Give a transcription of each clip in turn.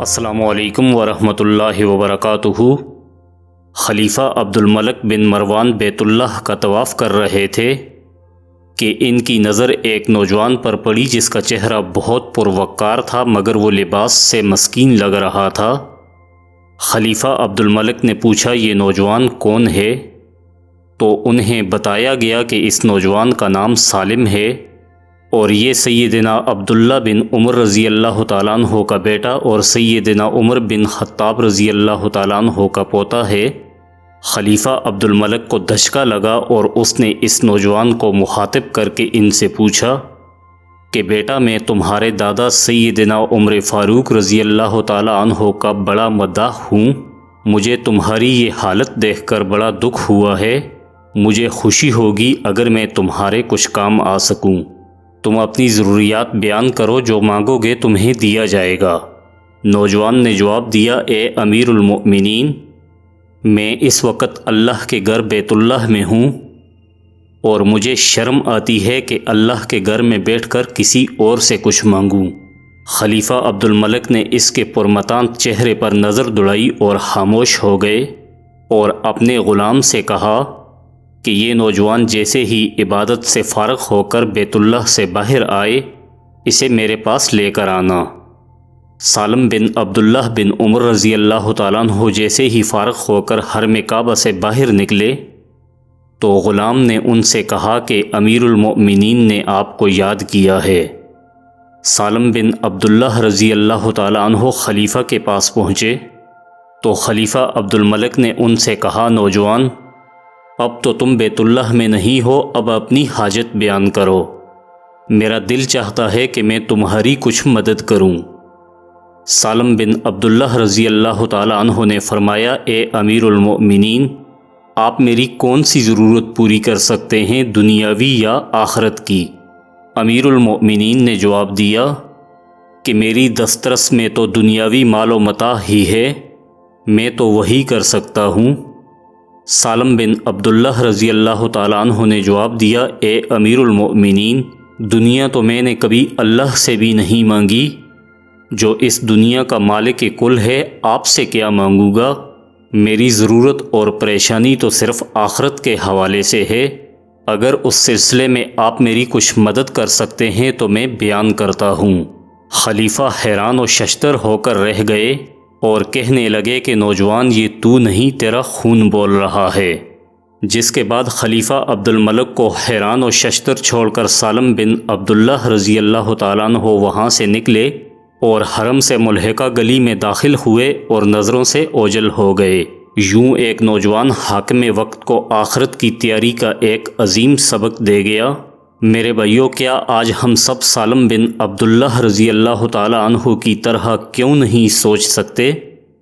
السلام علیکم ورحمۃ اللہ وبرکاتہ۔ خلیفہ عبد الملک بن مروان بیت اللہ کا طواف کر رہے تھے کہ ان کی نظر ایک نوجوان پر پڑی جس کا چہرہ بہت پروقار تھا مگر وہ لباس سے مسکین لگ رہا تھا۔ خلیفہ عبد الملک نے پوچھا یہ نوجوان کون ہے؟ تو انہیں بتایا گیا کہ اس نوجوان کا نام سالم ہے اور یہ سیدنا عبداللہ بن عمر رضی اللہ تعالیٰ عنہ کا بیٹا اور سیدنا عمر بن خطاب رضی اللہ تعالیٰ عنہ کا پوتا ہے۔ خلیفہ عبد الملک کو دھچکا لگا اور اس نے اس نوجوان کو مخاطب کر کے ان سے پوچھا کہ بیٹا میں تمہارے دادا سیدنا عمر فاروق رضی اللہ تعالیٰ عنہ کا بڑا مداح ہوں، مجھے تمہاری یہ حالت دیکھ کر بڑا دکھ ہوا ہے، مجھے خوشی ہوگی اگر میں تمہارے کچھ کام آ سکوں، تم اپنی ضروریات بیان کرو، جو مانگو گے تمہیں دیا جائے گا۔ نوجوان نے جواب دیا اے امیر المؤمنین، میں اس وقت اللہ کے گھر بیت اللہ میں ہوں اور مجھے شرم آتی ہے کہ اللہ کے گھر میں بیٹھ کر کسی اور سے کچھ مانگوں۔ خلیفہ عبد الملک نے اس کے پرمتان چہرے پر نظر دوڑائی اور خاموش ہو گئے اور اپنے غلام سے کہا کہ یہ نوجوان جیسے ہی عبادت سے فارغ ہو کر بیت اللہ سے باہر آئے اسے میرے پاس لے کر آنا۔ سالم بن عبداللہ بن عمر رضی اللہ تعالیٰ عنہ جیسے ہی فارغ ہو کر حرم کعبہ سے باہر نکلے تو غلام نے ان سے کہا کہ امیر المؤمنین نے آپ کو یاد کیا ہے۔ سالم بن عبداللہ رضی اللہ تعالیٰ عنہ خلیفہ کے پاس پہنچے تو خلیفہ عبد الملک نے ان سے کہا نوجوان، اب تو تم بیت اللہ میں نہیں ہو، اب اپنی حاجت بیان کرو، میرا دل چاہتا ہے کہ میں تمہاری کچھ مدد کروں۔ سالم بن عبداللہ رضی اللہ تعالیٰ عنہ نے فرمایا اے امیر المؤمنین، آپ میری کون سی ضرورت پوری کر سکتے ہیں، دنیاوی یا آخرت کی؟ امیر المؤمنین نے جواب دیا کہ میری دسترس میں تو دنیاوی مال و متاع ہی ہے، میں تو وہی کر سکتا ہوں۔ سالم بن عبداللہ رضی اللہ تعالیٰ عنہ نے جواب دیا اے امیر المؤمنین، دنیا تو میں نے کبھی اللہ سے بھی نہیں مانگی، جو اس دنیا کا مالک کل ہے آپ سے کیا مانگوں گا، میری ضرورت اور پریشانی تو صرف آخرت کے حوالے سے ہے، اگر اس سلسلے میں آپ میری کچھ مدد کر سکتے ہیں تو میں بیان کرتا ہوں۔ خلیفہ حیران و ششدر ہو کر رہ گئے اور کہنے لگے کہ نوجوان یہ تو نہیں، تیرا خون بول رہا ہے۔ جس کے بعد خلیفہ عبد الملک کو حیران و ششدر چھوڑ کر سالم بن عبداللہ رضی اللہ تعالیٰ عنہ وہاں سے نکلے اور حرم سے ملحقہ گلی میں داخل ہوئے اور نظروں سے اوجھل ہو گئے۔ یوں ایک نوجوان حاکم وقت کو آخرت کی تیاری کا ایک عظیم سبق دے گیا۔ میرے بھائیو، کیا آج ہم سب سالم بن عبداللہ رضی اللہ تعالیٰ عنہ کی طرح کیوں نہیں سوچ سکتے؟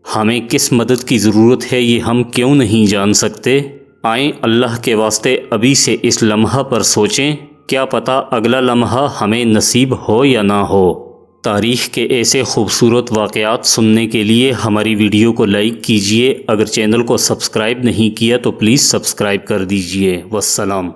ہمیں کس مدد کی ضرورت ہے یہ ہم کیوں نہیں جان سکتے؟ آئیں اللہ کے واسطے ابھی سے اس لمحہ پر سوچیں، کیا پتہ اگلا لمحہ ہمیں نصیب ہو یا نہ ہو۔ تاریخ کے ایسے خوبصورت واقعات سننے کے لیے ہماری ویڈیو کو لائک کیجئے، اگر چینل کو سبسکرائب نہیں کیا تو پلیز سبسکرائب کر دیجئے۔ والسلام۔